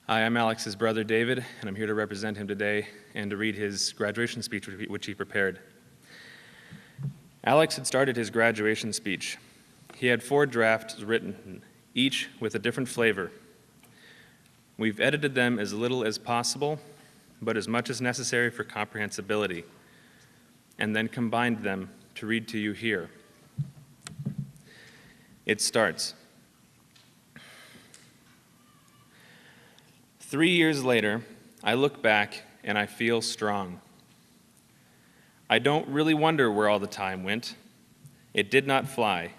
Hi, I'm Alex's brother, David, and I'm here to represent him today and to read his graduation speech, which he prepared. Alex had started his graduation speech. He had 4 drafts written, each with a different flavor. We've edited them as little as possible, but as much as necessary for comprehensibility, and then combined them to read to you here. It starts. 3 years later, I look back and I feel strong. I don't really wonder where all the time went. It did not fly.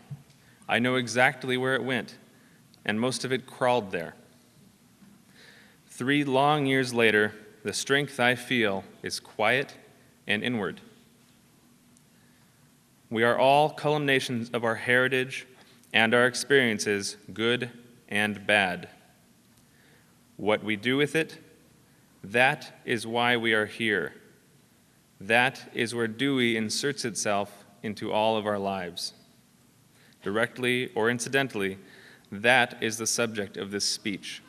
I know exactly where it went, and most of it crawled there. 3 long years later, the strength I feel is quiet and inward. We are all culminations of our heritage and our experiences, good and bad. What we do with it, that is why we are here. That is where Dewey inserts itself into all of our lives. Directly or incidentally, that is the subject of this speech.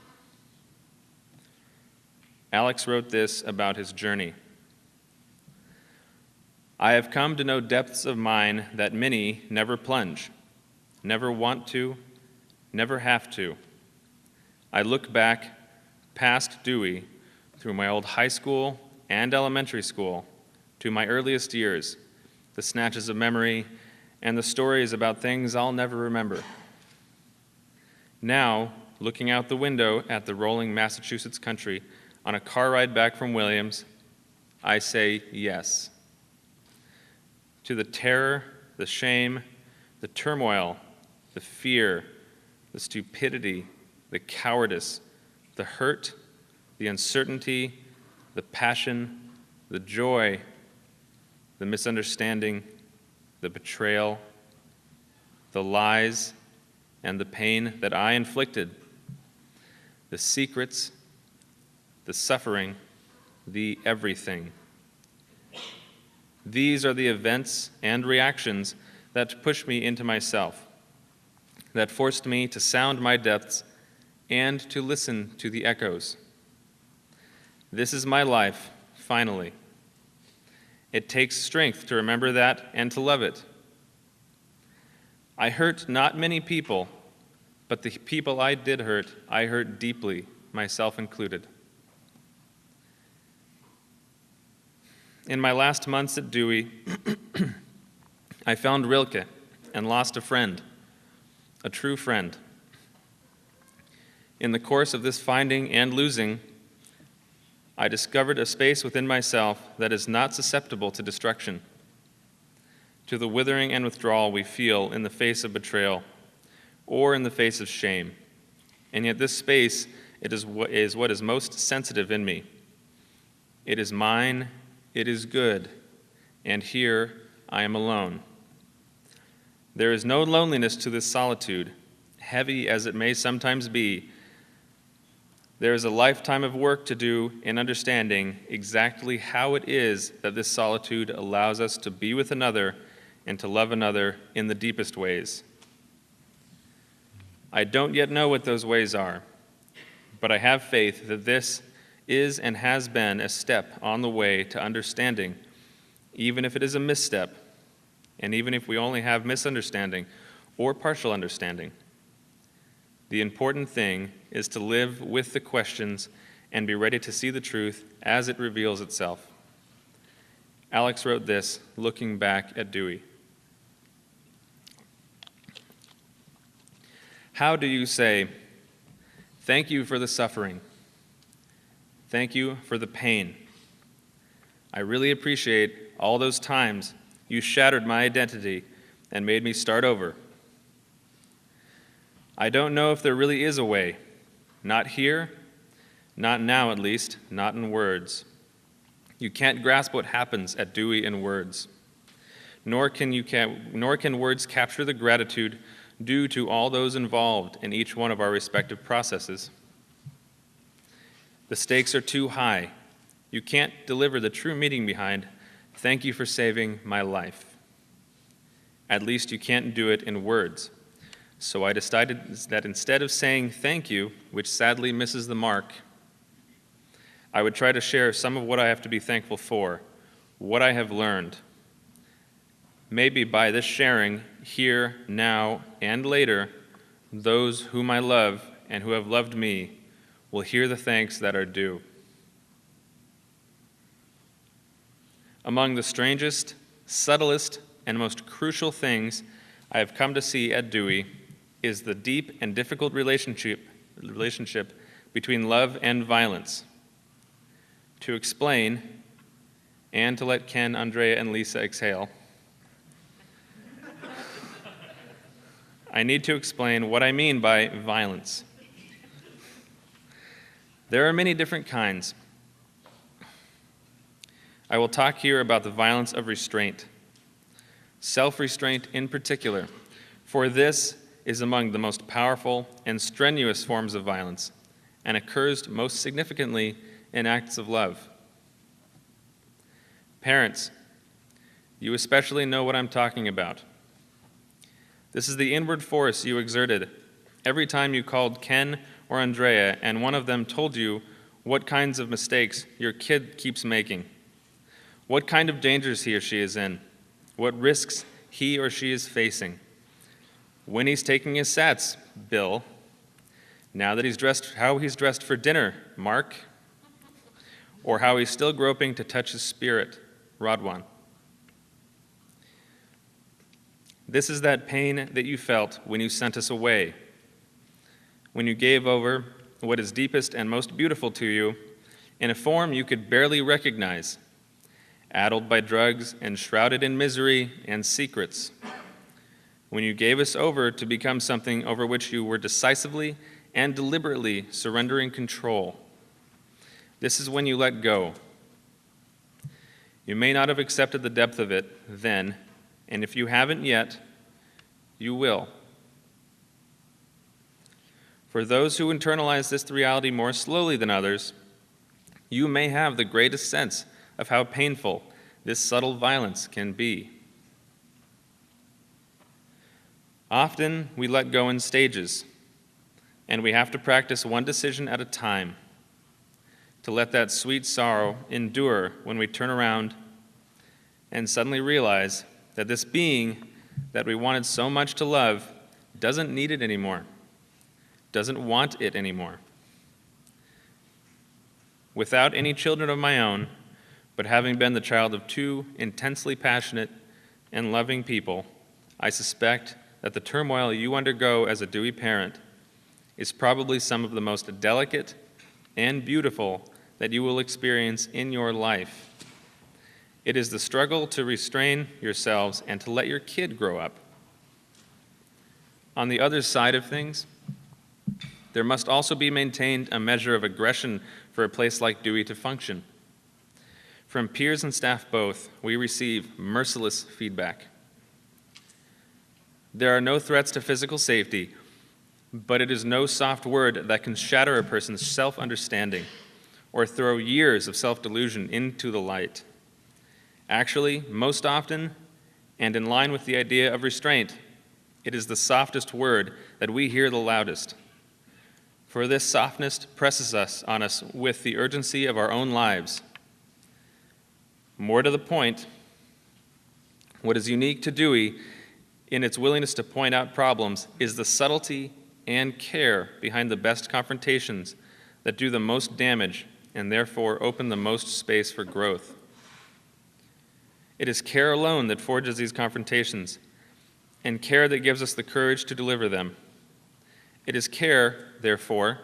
Alex wrote this about his journey. I have come to know depths of mine that many never plunge, never want to, never have to. I look back past Dewey through my old high school and elementary school to my earliest years, the snatches of memory and the stories about things I'll never remember. Now, looking out the window at the rolling Massachusetts country on a car ride back from Williams, I say yes. To the terror, the shame, the turmoil, the fear, the stupidity, the cowardice, the hurt, the uncertainty, the passion, the joy, the misunderstanding, the betrayal, the lies, and the pain that I inflicted, the secrets, the suffering, the everything. These are the events and reactions that pushed me into myself, that forced me to sound my depths and to listen to the echoes. This is my life, finally. It takes strength to remember that and to love it. I hurt not many people, but the people I did hurt, I hurt deeply, myself included. In my last months at Dewey, I found Rilke and lost a friend, a true friend. In the course of this finding and losing, I discovered a space within myself that is not susceptible to destruction, to the withering and withdrawal we feel in the face of betrayal or in the face of shame. And yet this space is what is most sensitive in me. It is mine, it is good, and here I am alone. There is no loneliness to this solitude, heavy as it may sometimes be. There is a lifetime of work to do in understanding exactly how it is that this solitude allows us to be with another and to love another in the deepest ways. I don't yet know what those ways are, but I have faith that this is and has been a step on the way to understanding, even if it is a misstep, and even if we only have misunderstanding or partial understanding. The important thing is to live with the questions and be ready to see the truth as it reveals itself. Alex wrote this looking back at Dewey. How do you say, thank you for the suffering? Thank you for the pain. I really appreciate all those times you shattered my identity and made me start over. I don't know if there really is a way. Not here, not now at least, not in words. You can't grasp what happens at Dewey in words. Nor can words capture the gratitude due to all those involved in each one of our respective processes. The stakes are too high. You can't deliver the true meaning behind, thank you for saving my life. At least you can't do it in words. So I decided that instead of saying thank you, which sadly misses the mark, I would try to share some of what I have to be thankful for, what I have learned. Maybe by this sharing, here, now, and later, those whom I love and who have loved me will hear the thanks that are due. Among the strangest, subtlest, and most crucial things I have come to see at Dewey is the deep and difficult relationship between love and violence. To explain, and to let Ken, Andrea, and Lisa exhale, I need to explain what I mean by violence. There are many different kinds. I will talk here about the violence of restraint, self-restraint in particular, for this is among the most powerful and strenuous forms of violence and occurs most significantly in acts of love. Parents, you especially know what I'm talking about. This is the inward force you exerted every time you called Ken or Andrea and one of them told you what kinds of mistakes your kid keeps making, what kind of dangers he or she is in, what risks he or she is facing. When he's taking his sats, Bill. Now that how he's dressed for dinner, Mark. Or how he's still groping to touch his spirit, Rodwan. This is that pain that you felt when you sent us away, when you gave over what is deepest and most beautiful to you in a form you could barely recognize, addled by drugs and shrouded in misery and secrets, when you gave us over to become something over which you were decisively and deliberately surrendering control. This is when you let go. You may not have accepted the depth of it then, and if you haven't yet, you will. For those who internalize this reality more slowly than others, you may have the greatest sense of how painful this subtle violence can be. Often we let go in stages, and we have to practice one decision at a time to let that sweet sorrow endure when we turn around and suddenly realize that this being that we wanted so much to love doesn't need it anymore, doesn't want it anymore. Without any children of my own, but having been the child of two intensely passionate and loving people, I suspect that the turmoil you undergo as a Dewey parent is probably some of the most delicate and beautiful that you will experience in your life. It is the struggle to restrain yourselves and to let your kid grow up. On the other side of things, there must also be maintained a measure of aggression for a place like Dewey to function. From peers and staff both, we receive merciless feedback. There are no threats to physical safety, but it is no soft word that can shatter a person's self-understanding or throw years of self-delusion into the light. Actually, most often, and in line with the idea of restraint, it is the softest word that we hear the loudest. For this softness presses us on us with the urgency of our own lives. More to the point, what is unique to Dewey in its willingness to point out problems is the subtlety and care behind the best confrontations that do the most damage and therefore open the most space for growth. It is care alone that forges these confrontations, and care that gives us the courage to deliver them. It is care, therefore,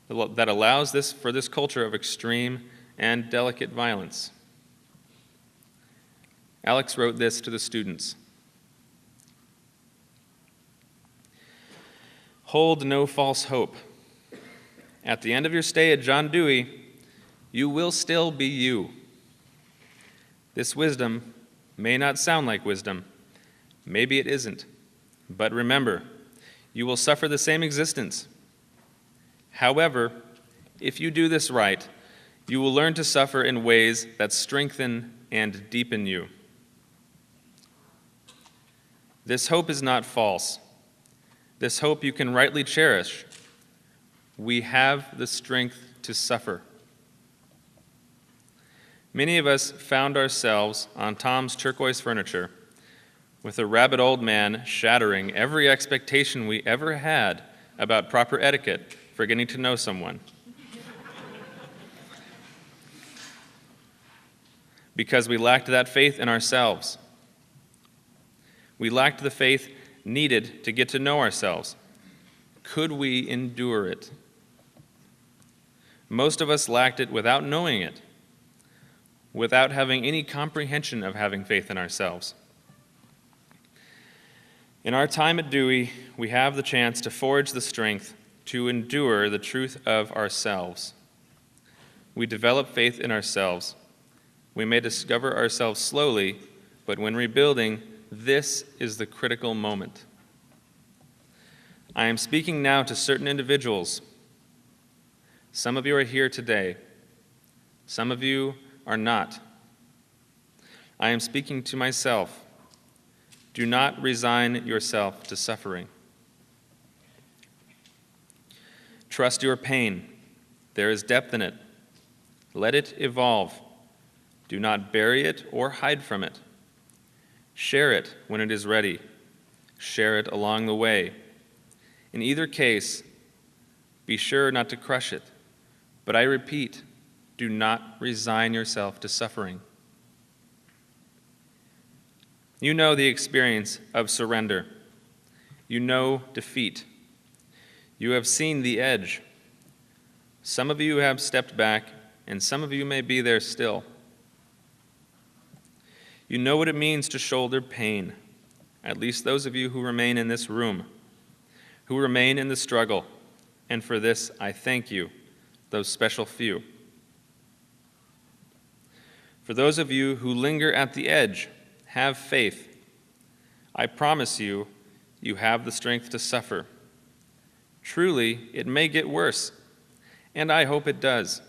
that allows for this culture of extreme and delicate violence. Alex wrote this to the students. Hold no false hope. At the end of your stay at John Dewey, you will still be you. This wisdom may not sound like wisdom. Maybe it isn't. But remember, you will suffer the same existence. However, if you do this right, you will learn to suffer in ways that strengthen and deepen you. This hope is not false. This hope you can rightly cherish. We have the strength to suffer. Many of us found ourselves on Tom's turquoise furniture with a rabid old man shattering every expectation we ever had about proper etiquette for getting to know someone. Because we lacked that faith in ourselves. We lacked the faith needed to get to know ourselves. Could we endure it? Most of us lacked it without knowing it, without having any comprehension of having faith in ourselves. In our time at Dewey, we have the chance to forge the strength to endure the truth of ourselves. We develop faith in ourselves. We may discover ourselves slowly, but when rebuilding, this is the critical moment. I am speaking now to certain individuals. Some of you are here today. Some of you are not. I am speaking to myself. Do not resign yourself to suffering. Trust your pain. There is depth in it. Let it evolve. Do not bury it or hide from it. Share it when it is ready. Share it along the way. In either case, be sure not to crush it. But I repeat, do not resign yourself to suffering. You know the experience of surrender. You know defeat. You have seen the edge. Some of you have stepped back, and some of you may be there still. You know what it means to shoulder pain, at least those of you who remain in this room, who remain in the struggle, and for this I thank you, those special few. For those of you who linger at the edge, have faith. I promise you, you have the strength to suffer. Truly, it may get worse, and I hope it does.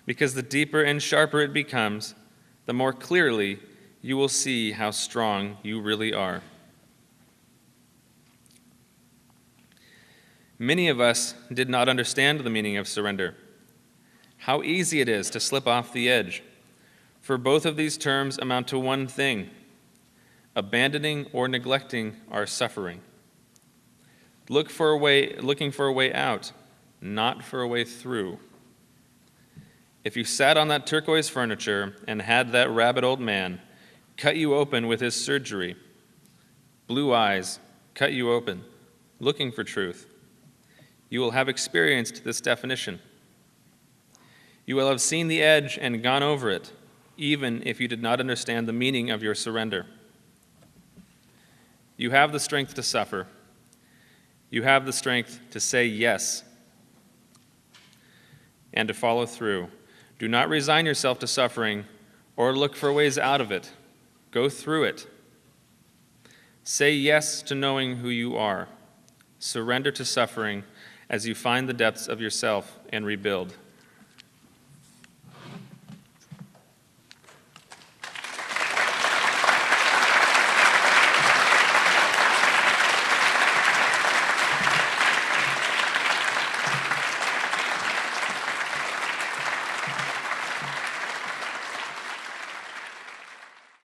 Because the deeper and sharper it becomes, the more clearly you will see how strong you really are. Many of us did not understand the meaning of surrender, how easy it is to slip off the edge, for both of these terms amount to one thing: abandoning or neglecting our suffering. Looking for a way out, not for a way through. If you sat on that turquoise furniture and had that rabid old man cut you open with his surgery, blue eyes cut you open, looking for truth, you will have experienced this definition. You will have seen the edge and gone over it, even if you did not understand the meaning of your surrender. You have the strength to suffer. You have the strength to say yes and to follow through. Do not resign yourself to suffering or look for ways out of it. Go through it. Say yes to knowing who you are. Surrender to suffering as you find the depths of yourself and rebuild.